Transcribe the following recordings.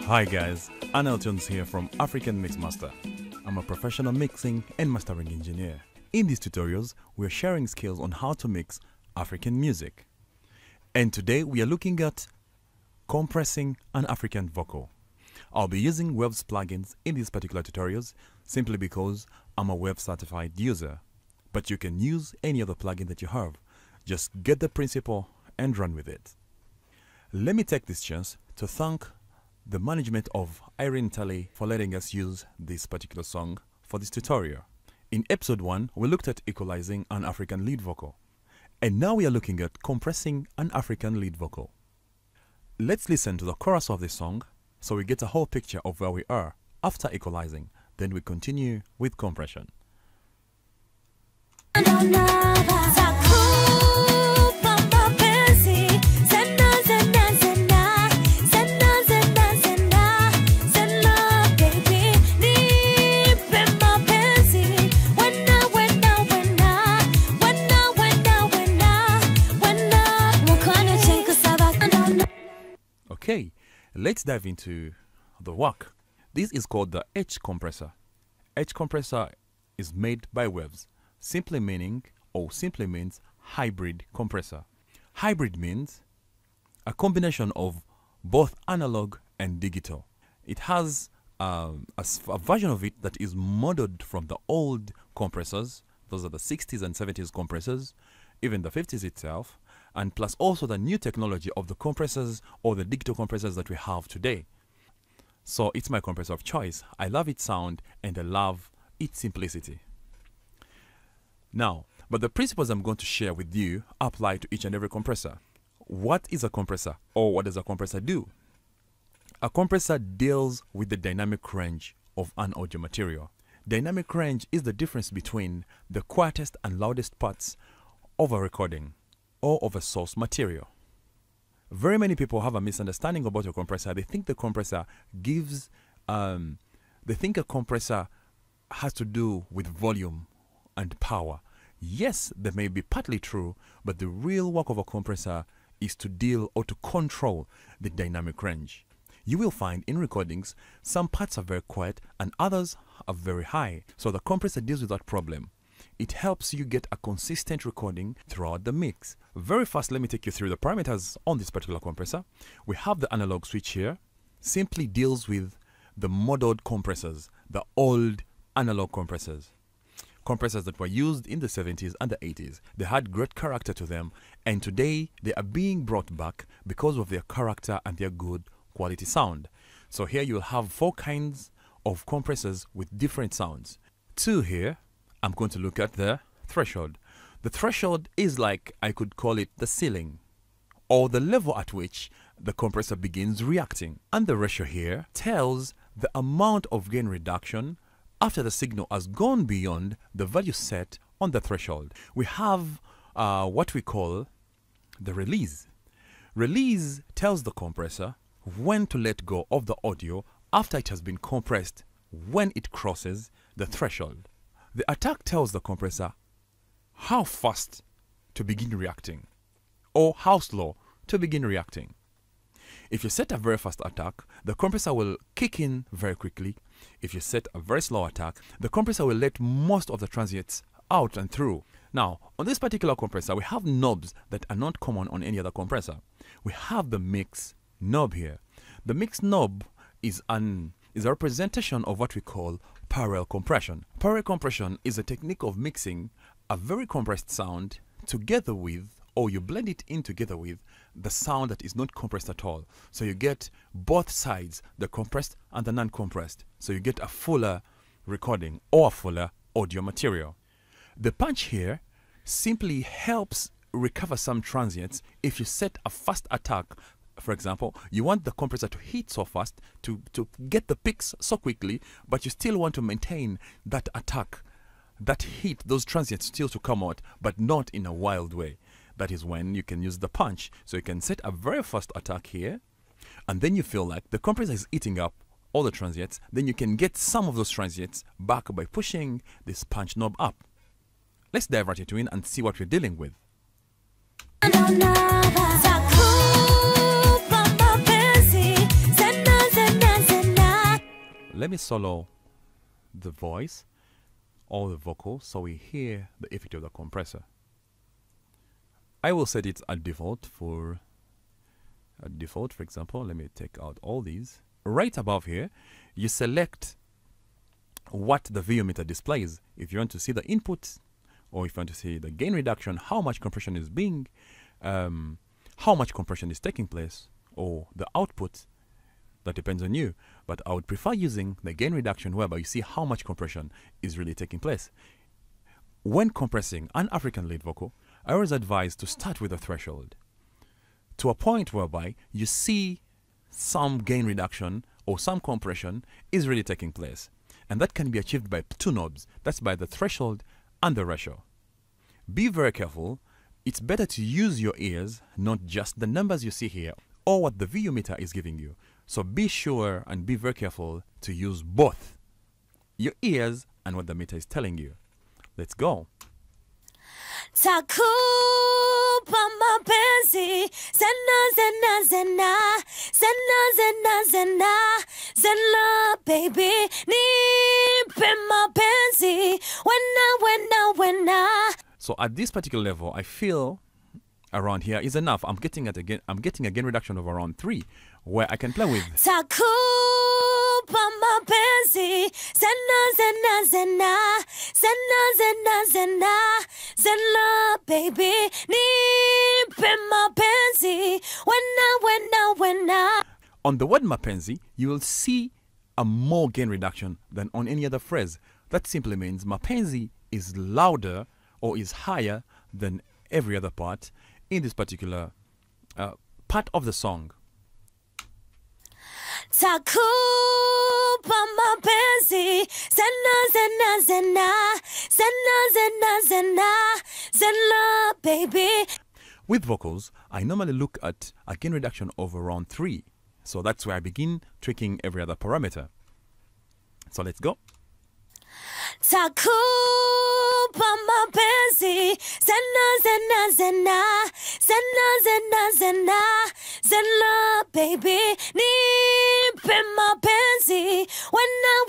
Hi guys, Anel Tunes here from African Mixmaster. I'm a professional mixing and mastering engineer. In these tutorials, we're sharing skills on how to mix African music. And today we are looking at compressing an African vocal. I'll be using Waves plugins in these particular tutorials simply because I'm a Wave certified user. But you can use any other plugin that you have. Just get the principle and run with it. Let me take this chance to thank the management of Irene Talley for letting us use this particular song for this tutorial. In episode 1, we looked at equalizing an African lead vocal. And now we are looking at compressing an African lead vocal. Let's listen to the chorus of this song so we get a whole picture of where we are after equalizing. Then we continue with compression. Okay, let's dive into the work. This is called the H compressor. H compressor is made by Waves, simply means hybrid compressor. Hybrid means a combination of both analog and digital. It has a version of it that is modeled from the old compressors. Those are the 60s and 70s compressors, even the 50s itself, and plus also the new technology of the compressors or the digital compressors that we have today. So it's my compressor of choice. I love its sound and I love its simplicity. Now, but the principles I'm going to share with you apply to each and every compressor. What is a compressor, or what does a compressor do? A compressor deals with the dynamic range of an audio material. Dynamic range is the difference between the quietest and loudest parts of a recording or of a source material. Very many people have a misunderstanding about a compressor. They think the compressor gives, they think a compressor has to do with volume and power. Yes, that may be partly true, but the real work of a compressor is to deal or to control the dynamic range. You will find in recordings, some parts are very quiet and others are very high. So the compressor deals with that problem. It helps you get a consistent recording throughout the mix. Very fast, let me take you through the parameters on this particular compressor. We have the analog switch here. Simply deals with the modeled compressors, the old analog compressors. Compressors that were used in the 70s and the 80s. They had great character to them, and today they are being brought back because of their character and their good quality sound. So here you'll have 4 kinds of compressors with different sounds. 2 here. I'm going to look at the threshold. The threshold is like, I could call it the ceiling, or the level at which the compressor begins reacting. And the ratio here tells the amount of gain reduction after the signal has gone beyond the value set on the threshold. We have what we call the release. Release tells the compressor when to let go of the audio after it has been compressed when it crosses the threshold. The attack tells the compressor how fast to begin reacting or how slow to begin reacting. If you set a very fast attack, the compressor will kick in very quickly. If you set a very slow attack, the compressor will let most of the transients out and through. Now, on this particular compressor, we have knobs that are not common on any other compressor. We have the mix knob here. The mix knob is a representation of what we call parallel compression. Parallel compression is a technique of mixing a very compressed sound together with, or you blend it in together with, the sound that is not compressed at all. So you get both sides, the compressed and the non-compressed. So you get a fuller recording or a fuller audio material. The punch here simply helps recover some transients. If you set a fast attack, for example, you want the compressor to hit so fast, to get the peaks so quickly, but you still want to maintain that attack, that hit, those transients still to come out, but not in a wild way. That is when you can use the punch. So you can set a very fast attack here, and then you feel like the compressor is eating up all the transients. Then you can get some of those transients back by pushing this punch knob up. Let's dive right into it and see what we're dealing with. let me solo the voice or the vocal so we hear the effect of the compressor. I will set it at default. For example, let me take out all these. Right above here, you select what the VU meter displays. If you want to see the input, or if you want to see the gain reduction, how much compression is being, how much compression is taking place, or the output, that depends on you. But I would prefer using the gain reduction, whereby you see how much compression is really taking place. When compressing an African lead vocal, I always advise to start with a threshold, to a point whereby you see some gain reduction or some compression is really taking place. And that can be achieved by two knobs. That's by the threshold and the ratio. Be very careful. It's better to use your ears, not just the numbers you see here or what the VU meter is giving you. So be sure and be very careful to use both your ears and what the meter is telling you. Let's go. Takupa mapenzi zena zena zena zena zena zena zena baby nipe mapenzi wena. So at this particular level, I feel around here is enough. I'm getting a gain reduction of around 3, where I can play with. Takupa mapenzi zena zena zena zena zena zena zena baby nipe mapenzi wena. On the word mapenzi, you will see a more gain reduction than on any other phrase. That simply means mapenzi is louder or is higher than every other part in this particular part of the song. Takupa mapenzi zena zena zena zena zena zena zena baby. With vocals, I normally look at a gain reduction of around 3. So that's where I begin tweaking every other parameter. So let's go. Takupa mapenzi zena zena zena zena zena zena zena baby nipe mapenzi wena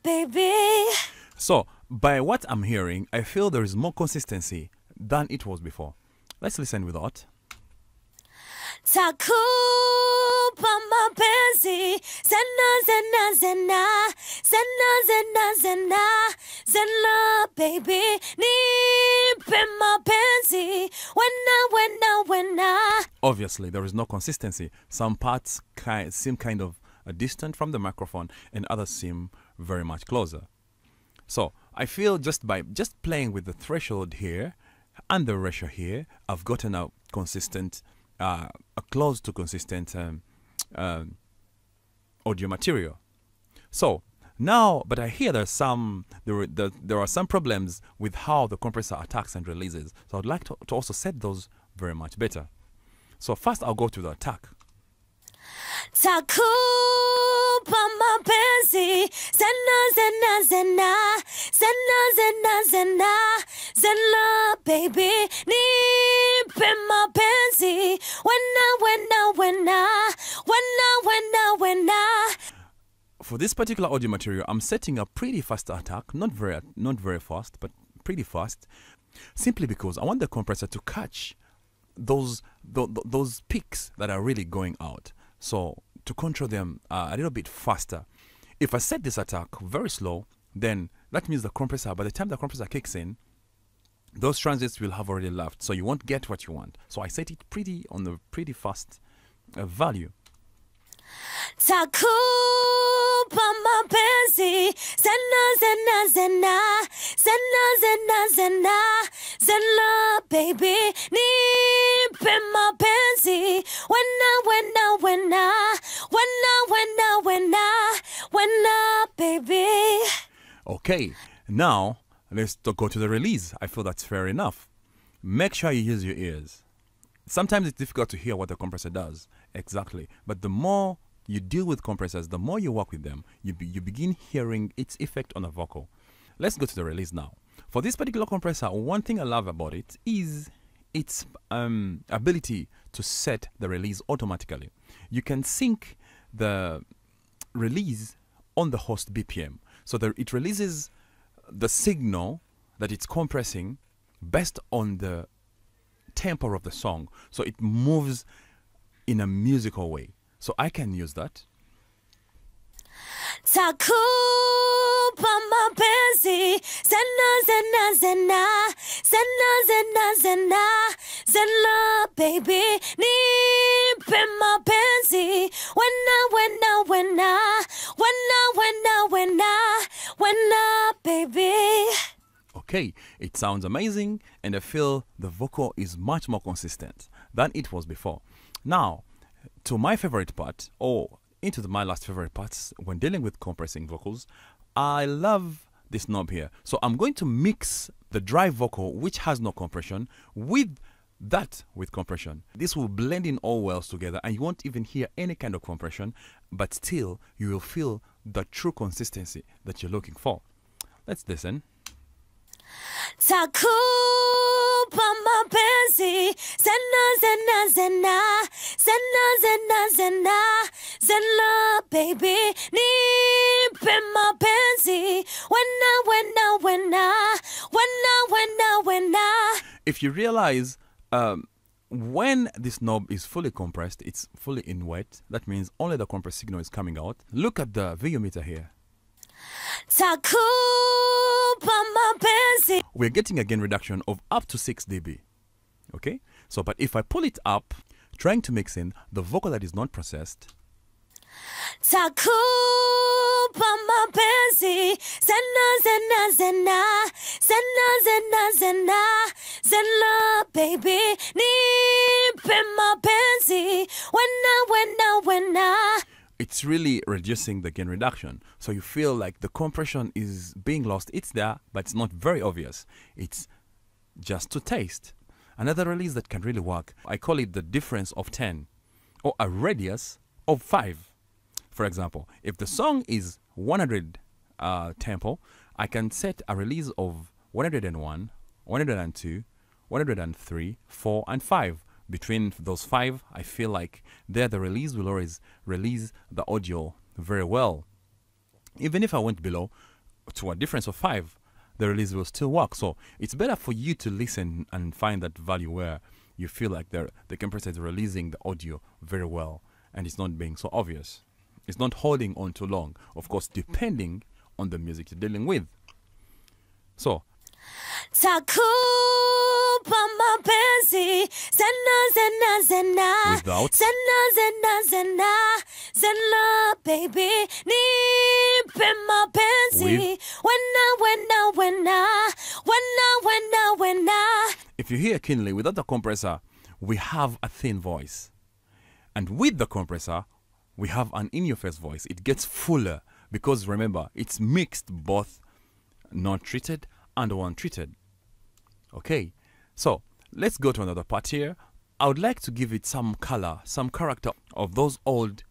baby. So by what I'm hearing, I feel there is more consistency than it was before. Let's listen without. Takupa mapenzi zena zena zena zena zena zena zena baby nipe mapenzi wena. Obviously, there is no consistency. Some parts seem kind of distant from the microphone, and others seem very much closer. So I feel just by playing with the threshold here and the ratio here, I've gotten a consistent, a close to consistent audio material. So now, but I hear there are some problems with how the compressor attacks and releases. So I'd like to also set those very much better. So first I'll go to the attack. Takupa mapenzi zena zena zena zena zena zena zena baby nipe mapenzi wena. For this particular audio material, I'm setting a pretty fast attack, not very fast, but pretty fast, simply because I want the compressor to catch those peaks that are really going out. So to control them a little bit faster. If I set this attack very slow, then that means the compressor, by the time the compressor kicks in, those transits will have already left, so you won't get what you want. So I set it on the pretty fast value. Takupa mapenzi zena zena zena zena zena zena zena baby nipe mapenzi wena baby. Okay, now let's go to the release. I feel that's fair enough. Make sure you use your ears. Sometimes it's difficult to hear what the compressor does exactly, but the more you deal with compressors, the more you work with them, you begin hearing its effect on a vocal. Let's go to the release now. For this particular compressor, one thing I love about it is its ability to set the release automatically. you can sync the release on the host BPM. So that it releases the signal that it's compressing based on the tempo of the song. So it moves in a musical way. So I can use that. Takupa mapenzi Zena zena zena Zena zena zena Zena baby Nipe mapenzi Wena baby. Okay, it sounds amazing, and I feel the vocal is much more consistent than it was before. Now, to my favorite part, or into my last favorite parts when dealing with compressing vocals, I love this knob here. So I'm going to mix the dry vocal, which has no compression, with that with compression. This will blend in all wells together, and you won't even hear any kind of compression, but still you will feel the true consistency that you're looking for. Let's listen. Takupa mapenzi Zena zena zena Zena zena zena Zena baby Nipe mapenzi Wena. If you realize when this knob is fully compressed, it's fully in wet, that means only the compressed signal is coming out. Look at the VU meter here. Takupa mapenzi. We're getting a gain reduction of up to 6 dB. Okay? So, but if I pull it up, trying to mix in the vocal that is not processed. Takupa mapenzi Zena zena zena Zena zena zena Zena baby Nipe mapenzi Wena. It's really reducing the gain reduction. So you feel like the compression is being lost. It's there, but it's not very obvious. It's just to taste. Another release that can really work, I call it the difference of 10, or a radius of 5. For example, if the song is 100 tempo, I can set a release of 101, 102, 103, 4, and 5. Between those 5, I feel like there the release will always release the audio very well. Even if I went below to a difference of 5, the release will still work. So it's better for you to listen and find that value where you feel like the compressor is releasing the audio very well and it's not being so obvious. It's not holding on too long, of course, depending on the music you're dealing with. So, Takupa mapenzi Zena zena zena without Zena zena zena Zena baby Nipe mapenzi Wena. If you hear keenly, without the compressor, we have a thin voice. And with the compressor, we have an in-your-face voice. It gets fuller because, remember, it's mixed both non-treated and one-treated. Okay, so let's go to another part here. I would like to give it some color, some character of those old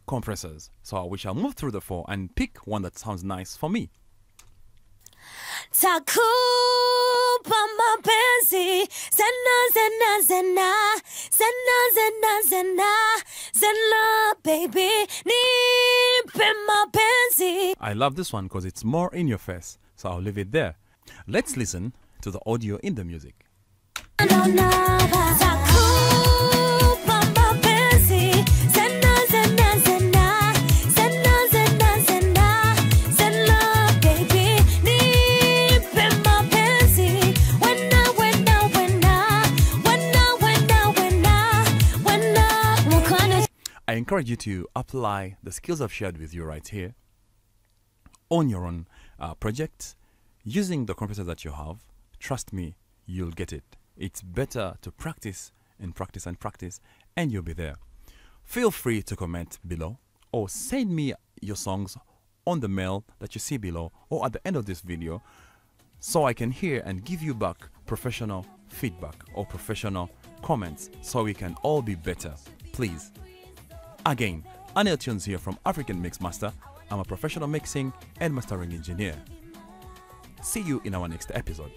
compressors. So we shall move through the 4 and pick one that sounds nice for me. Takupa mapenzi Zena zena zena Zena zena zena Zena baby Nipe mapenzi. I love this one because it's more in your face, so I'll leave it there. Let's listen to the audio in the music. I encourage you to apply the skills I've shared with you right here on your own project using the compressor that you have. Trust me, you'll get it. It's better to practice and practice and practice, and you'll be there. Feel free to comment below or send me your songs on the mail that you see below or at the end of this video so I can hear and give you back professional feedback or professional comments so we can all be better, please. Again, Anil Tunes here from African Mix Master. I'm a professional mixing and mastering engineer. See you in our next episode.